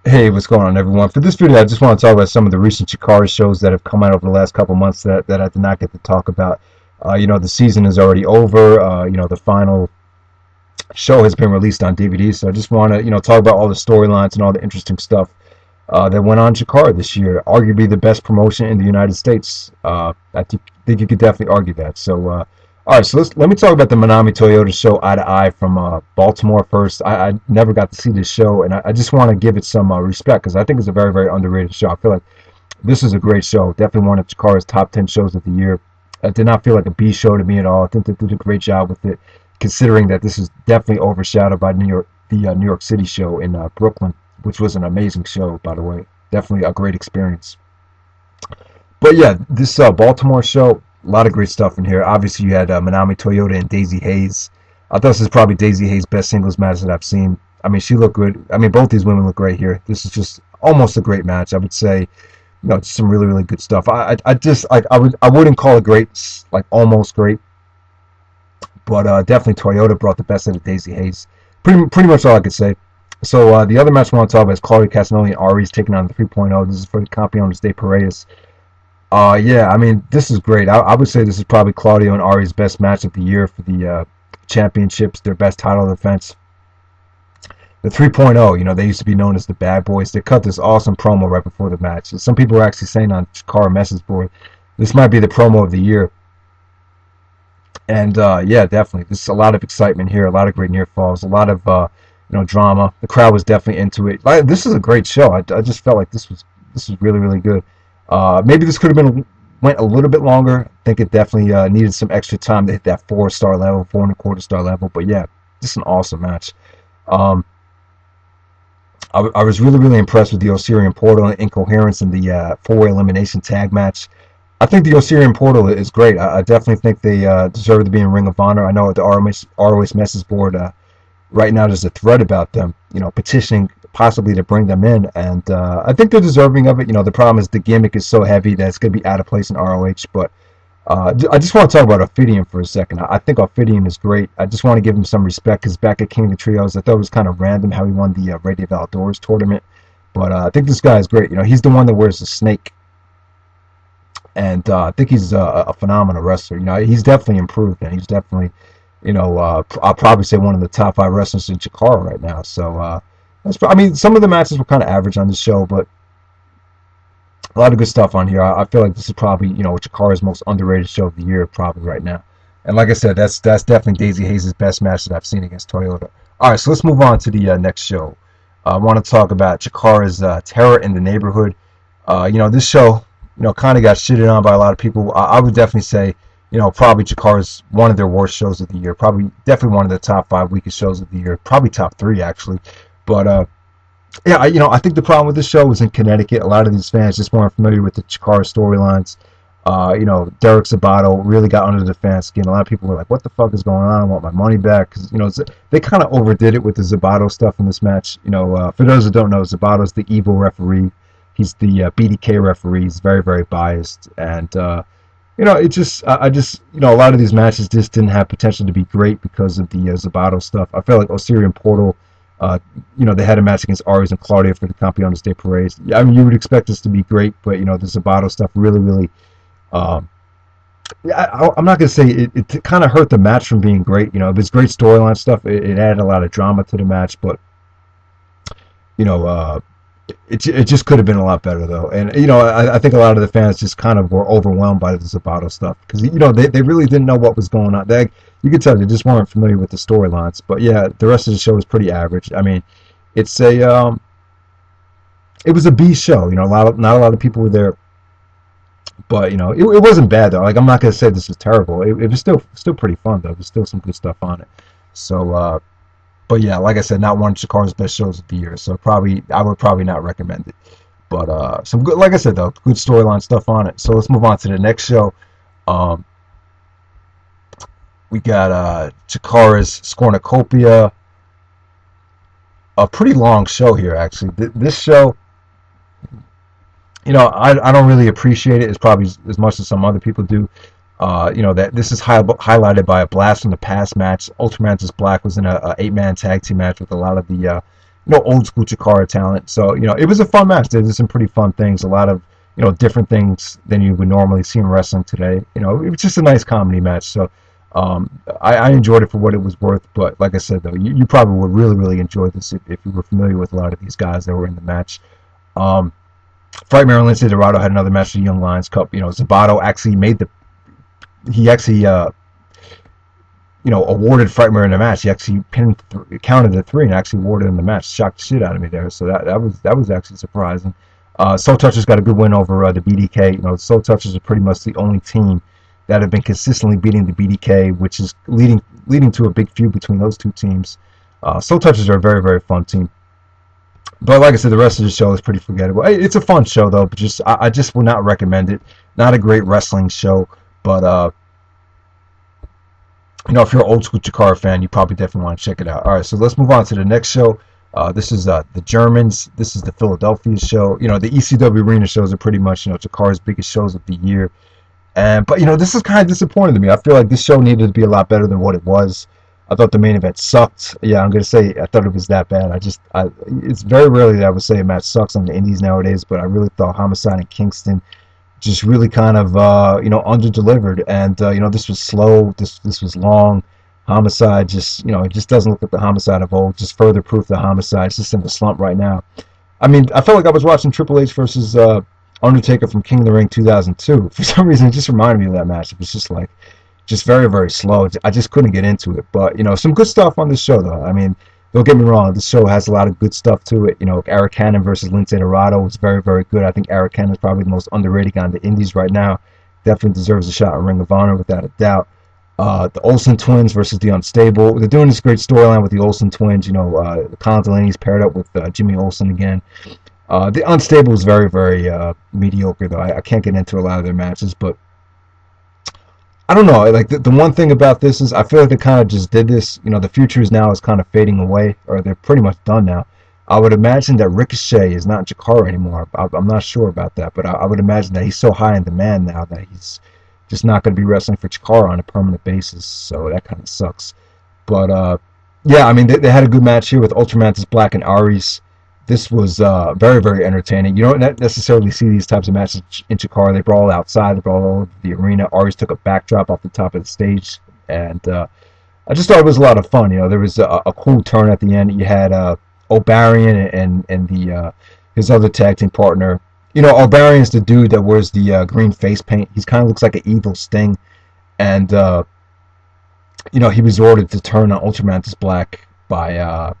Hey, what's going on, everyone? For this video, I just want to talk about some of the recent Chikara shows that have come out over the last couple months that I did not get to talk about. The season is already over. The final show has been released on DVD, so I just want to, talk about all the storylines and all the interesting stuff that went on Chikara this year. Arguably the best promotion in the United States. I think you could definitely argue that. So, all right, so let me talk about the Minami Toyota show Eye to Eye from Baltimore first. I never got to see this show, and I just want to give it some respect because I think it's a very, very underrated show. I feel like this is a great show. Definitely one of Chikara's top 10 shows of the year. It did not feel like a B show to me at all. I think they did a great job with it, considering that this is definitely overshadowed by the New York City show in Brooklyn, which was an amazing show, by the way. Definitely a great experience. But yeah, this Baltimore show, a lot of great stuff in here. Obviously, you had Minami Toyota and Daizee Haze. I thought this is probably Daizee Haze's best singles match that I've seen. I mean, she looked good. I mean, both these women look great here. This is just almost a great match. I would say, just some really, really good stuff. I wouldn't call it great, like almost great, but definitely Toyota brought the best out of Daizee Haze. Pretty much all I could say. So the other match I want to talk about is Claudio Castagnoli and Arik taking on the 3.0. This is for the Campeones de Parejas. Yeah, I mean, this is great. I would say this is probably Claudio and Ari's best match of the year for the championships, their best title defense. The 3.0, they used to be known as the Bad Boys. They cut this awesome promo right before the match. Some people were actually saying on Chikara message board, this might be the promo of the year. And yeah, definitely. There's a lot of excitement here, a lot of great near falls, a lot of drama. The crowd was definitely into it. This is a great show. I just felt like this was really, really good. Maybe this could have went a little bit longer. I think it definitely needed some extra time to hit that 4-star level, 4.25-star level. But yeah, just an awesome match. I was really, really impressed with the Osirian Portal and Incoherence in the 4-way elimination tag match. I think the Osirian Portal is great. I definitely think they deserve to be in Ring of Honor. I know at the ROH message board right now there's a thread about them, petitioning possibly to bring them in, and I think they're deserving of it. The problem is the gimmick is so heavy that it's going to be out of place in ROH, but I just want to talk about Ophidian for a second. I think Ophidian is great. I just want to give him some respect because back at King of the Trios, I thought it was kind of random how he won the Rey de Valdoors tournament, but I think this guy is great. He's the one that wears the snake, and I think he's a phenomenal wrestler. He's definitely improved, and he's definitely, I'll probably say one of the top 5 wrestlers in Chikara right now. So, I mean, some of the matches were kind of average on the show, but a lot of good stuff on here. I feel like this is probably, Chikara's most underrated show of the year, probably right now. And like I said, that's definitely Daizee Haze's best match that I've seen against Toyota. All right, so let's move on to the next show. I want to talk about Chikara's Terror in the Neighborhood. This show, kind of got shitted on by a lot of people. I would definitely say, probably Chikara's one of their worst shows of the year. Definitely one of the top 5 weakest shows of the year. Probably top 3, actually. But yeah, I think the problem with this show was in Connecticut. A lot of these fans just weren't familiar with the Chikara storylines. Derek Sabato really got under the fans' skin. A lot of people were like, "What the fuck is going on? I want my money back." Because they kind of overdid it with the Sabato stuff in this match. For those who don't know, Sabato's the evil referee. He's the BDK referee. He's very, very biased, and it just, a lot of these matches just didn't have potential to be great because of the Sabato stuff. I felt like Osirian Portal. They had a match against Aries and Claudio for the Campeones de Parejas. I mean, you would expect this to be great, but the Sabato stuff really, really. I'm not gonna say it kind of hurt the match from being great. It was great storyline stuff. It added a lot of drama to the match, but it just could have been a lot better though. And I think a lot of the fans just kind of were overwhelmed by the Sabato stuff because they really didn't know what was going on. You could tell they just weren't familiar with the storylines. But yeah, the rest of the show was pretty average. I mean, it was a B show. Not a lot of people were there, but it wasn't bad though. Like, I'm not gonna say this is terrible. It was still pretty fun though. There's still some good stuff on it. So, but yeah, like I said, not one of Chikara's best shows of the year. So I would probably not recommend it. But some good, like I said though, good storyline stuff on it. So let's move on to the next show. We got Chikara's Scornucopia. A pretty long show here, actually. This show, I don't really appreciate it. It's probably as much as some other people do. That this is highlighted by a Blast from the Past match. UltraMantis Black was in a 8-man tag team match with a lot of the old school Chikara talent. So, it was a fun match. They did some pretty fun things, a lot of, different things than you would normally see in wrestling today. It was just a nice comedy match. So, I enjoyed it for what it was worth. But like I said, though, you probably would really, really enjoy this if you were familiar with a lot of these guys that were in the match. Frightmare and Lince Dorado had another match for the Young Lions Cup. Zabato actually awarded Frightmare in the match. He actually counted the 3 and actually awarded him the match. Shocked the shit out of me there. So that was actually surprising. Soul Touchers got a good win over the BDK. The Soul Touchers are pretty much the only team that have been consistently beating the BDK, which is leading to a big feud between those two teams. Soul Touchers are a very, very fun team. But like I said, the rest of the show is pretty forgettable. It's a fun show though, but I just would not recommend it. Not a great wrestling show, but if you're an old school Chikara fan, you probably definitely want to check it out. All right, so let's move on to the next show. This is the Germans. This is the Philadelphia show. The ECW arena shows are pretty much Chikara's biggest shows of the year. But this is kind of disappointing to me. I feel like this show needed to be a lot better than what it was. I thought the main event sucked. Yeah, I'm gonna say I thought it was that bad. It's very rarely that I would say a match sucks on the indies nowadays, but I really thought Homicide and Kingston just really kind of under-delivered, and this was slow. This was long. Homicide just it just doesn't look like the Homicide of old. Just further proof that Homicide's just in the slump right now. I mean, I felt like I was watching Triple H versus Undertaker from King of the Ring 2002. For some reason, it just reminded me of that match. It was just very, very slow. I just couldn't get into it. But some good stuff on this show though. I mean, don't get me wrong, this show has a lot of good stuff to it. Arik Cannon versus Lince Dorado was very, very good. I think Arik Cannon is probably the most underrated guy on the indies right now. Definitely deserves a shot in Ring of Honor without a doubt. The Olsen twins versus the Unstable. They're doing this great storyline with the Olsen twins. Colin Delaney's paired up with Jimmy Olsen again. The Unstable is very, very mediocre though. I can't get into a lot of their matches, but I don't know. Like the one thing about this is I feel like they kind of just did this. The Futures now is kind of fading away, or they're pretty much done now. I would imagine that Ricochet is not in Chikara anymore. I'm not sure about that, but I would imagine that he's so high in demand now that he's just not going to be wrestling for Chikara on a permanent basis. So that kind of sucks. But yeah, I mean they had a good match here with UltraMantis Black and Aries. This was very, very entertaining. You don't necessarily see these types of matches in Chikara. They brawl outside, they brawl all over the arena. Aries took a backdrop off the top of the stage, and I just thought it was a lot of fun. There was a cool turn at the end. You had Obarian and his other tag team partner. Obarian's the dude that wears the green face paint. He kind of looks like an evil Sting, and he was ordered to turn on UltraMantis Black by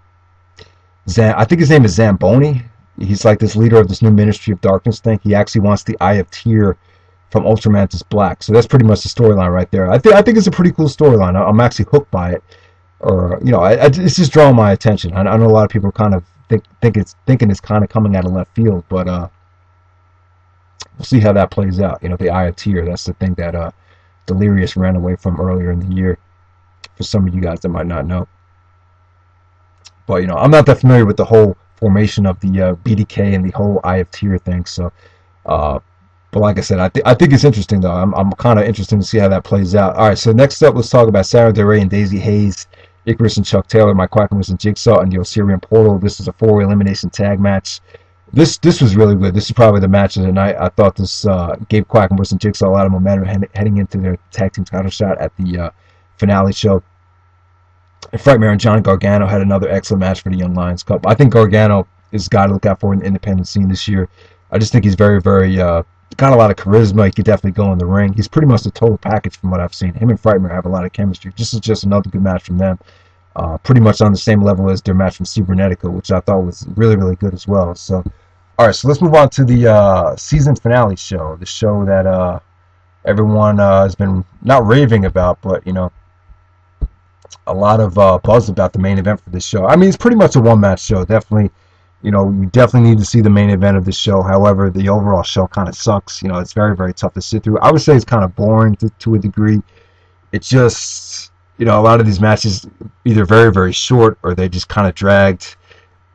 I think his name is Zamboni. He's like this leader of this new Ministry of Darkness thing. He actually wants the Eye of Tyr from UltraMantis Black. So that's pretty much the storyline right there. I think it's a pretty cool storyline. I'm actually hooked by it. Or it's just drawing my attention. I know a lot of people are kind of thinking it's kind of coming out of left field, but we'll see how that plays out. The Eye of Tyr. That's the thing that Delirious ran away from earlier in the year. For some of you guys that might not know. But I'm not that familiar with the whole formation of the BDK and the whole Eye of Tyr thing. So, but like I said, I think it's interesting though. I'm kind of interested to see how that plays out. All right, so next up, let's talk about Sara, and Daizee, Haze, Icarus and Chuck Taylor, Mike Quackenbush and Jigsaw, and the Osirian Portal. This is a 4-way elimination tag match. This was really good. This is probably the match of the night. I thought this gave Quackenbush and Jigsaw a lot of momentum heading into their tag team title shot at the finale show. And Frightmare and Johnny Gargano had another excellent match for the Young Lions Cup. I think Gargano is a guy to look out for in the independent scene this year. I just think he's very, very got a lot of charisma. He could definitely go in the ring. He's pretty much the total package from what I've seen. Him and Frightmare have a lot of chemistry. This is just another good match from them. Pretty much on the same level as their match from Cybernetica, which I thought was really, really good as well. So, all right, so let's move on to the season finale show. The show that everyone has been not raving about, but a lot of buzz about the main event for this show. I mean, it's pretty much a one-match show. Definitely, you definitely need to see the main event of this show. However, the overall show kind of sucks. It's very, very tough to sit through. I would say it's kind of boring to a degree. It's just, a lot of these matches either very, very short or they just kind of dragged.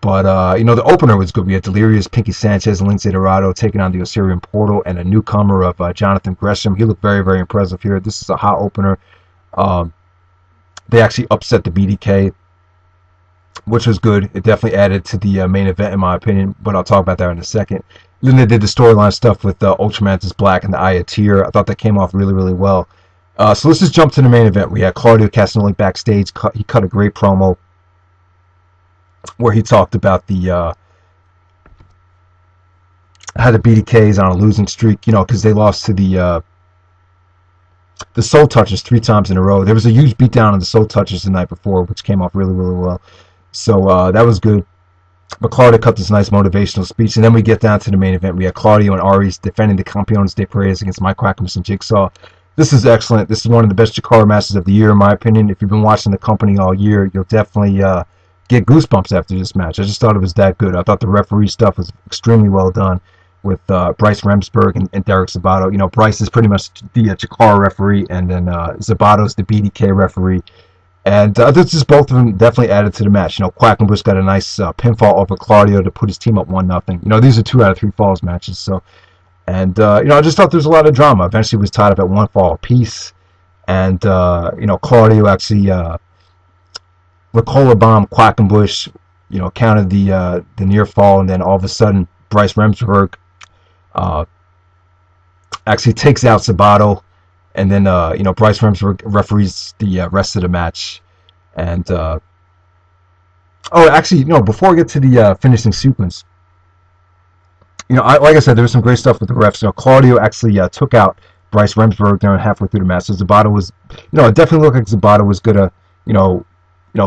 But, the opener was good. We had Delirious, Pinkie Sanchez, and Lince Dorado taking on the Osirian Portal and a newcomer of Jonathan Gresham. He looked very, very impressive here. This is a hot opener. They actually upset the BDK. which was good. It definitely added to the main event, in my opinion, but I'll talk about that in a second. Then they did the storyline stuff with UltraMantis Black and the Aya Tier. I thought that came off really, really well. So let's just jump to the main event. We had Claudio Castagnoli backstage. He cut a great promo where he talked about the how the BDKs on a losing streak, you know, because they lost to the Soul Touchers 3 times in a row. There was a huge beatdown on the Soul Touchers the night before, which came off really, really well. So that was good. But Claudio cut this nice motivational speech, and then we get down to the main event. We had Claudio and Aris defending the Campeones de Paredes against Mike Quackenbush and Jigsaw. This is excellent. This is one of the best Chikara matches of the year, in my opinion. If you've been watching the company all year, you'll definitely get goosebumps after this match. I just thought it was that good. I thought the referee stuff was extremely well done with Bryce Remsburg and Derek Zabato. You know, Bryce is pretty much the Chikara referee, and then Zabato's the BDK referee. And this is both of them definitely added to the match. You know, Quackenbush got a nice pinfall over Claudio to put his team up 1-0. You know, these are 2 out of 3 falls matches. So, and you know, I just thought there was a lot of drama. Eventually, it was tied up at 1 fall apiece. And you know, Claudio actually Ricola bomb Quackenbush. You know, counted the near fall, and then all of a sudden, Bryce Remsburg actually takes out Zabato. And then, you know, Bryce Remsburg referees the rest of the match. And, oh, actually, you know, before I get to the finishing sequence, you know, like I said, there was some great stuff with the refs. You know, Claudio actually took out Bryce Remsburg during halfway through the match. So Zabato was, you know, it definitely looked like Zabato was going to, you know,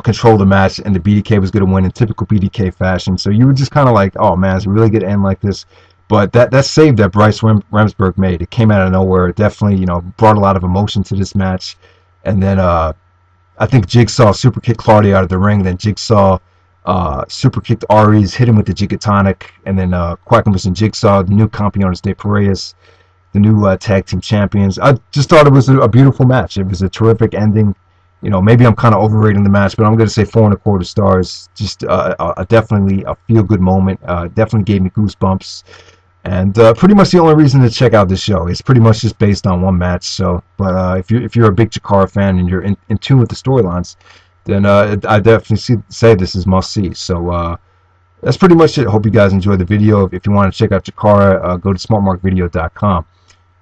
control the match, and the BDK was going to win in typical BDK fashion. So you were just kind of like, oh, man, is it really going to end like this? But that save that Bryce Remsburg made, it came out of nowhere. It definitely, you know, brought a lot of emotion to this match. And then I think Jigsaw super kicked Claudio out of the ring. Then Jigsaw super kicked Aries, hit him with the Gigatonic. And then Quackenbush and Jigsaw, the new Campeones de Paredes, the new tag team champions. I just thought it was a beautiful match. It was a terrific ending. You know, maybe I'm kind of overrating the match, but I'm going to say 4.25 stars. Just definitely a feel-good moment. Definitely gave me goosebumps. And pretty much the only reason to check out this show is pretty much just based on one match. So, but if you're a big Chikara fan and you're in tune with the storylines, then I definitely say this is must see. So that's pretty much it. Hope you guys enjoyed the video. If you want to check out Chikara, go to smartmarkvideo.com.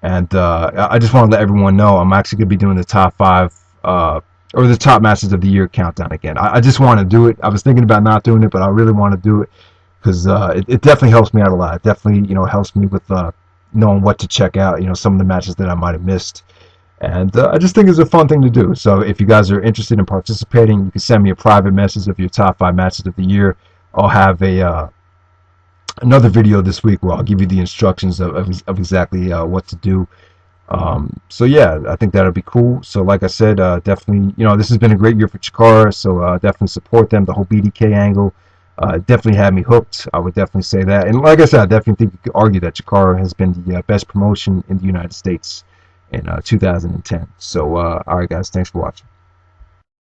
And I just want to let everyone know I'm actually going to be doing the top 5 or the top matches of the year countdown again. I just want to do it. I was thinking about not doing it, but I really want to do it. Because it definitely helps me out a lot. It definitely, you know, helps me with knowing what to check out, you know, some of the matches that I might have missed. And I just think it's a fun thing to do. So if you guys are interested in participating, you can send me a private message of your top 5 matches of the year. I'll have another video this week where I'll give you the instructions of exactly what to do. So yeah, I think that'll be cool. So like I said, definitely, you know, this has been a great year for Chikara. So definitely support them. The whole BDK angle. Definitely had me hooked. I would definitely say that. And like I said, I definitely think you could argue that Chikara has been the best promotion in the United States in 2010. So, all right, guys, thanks for watching.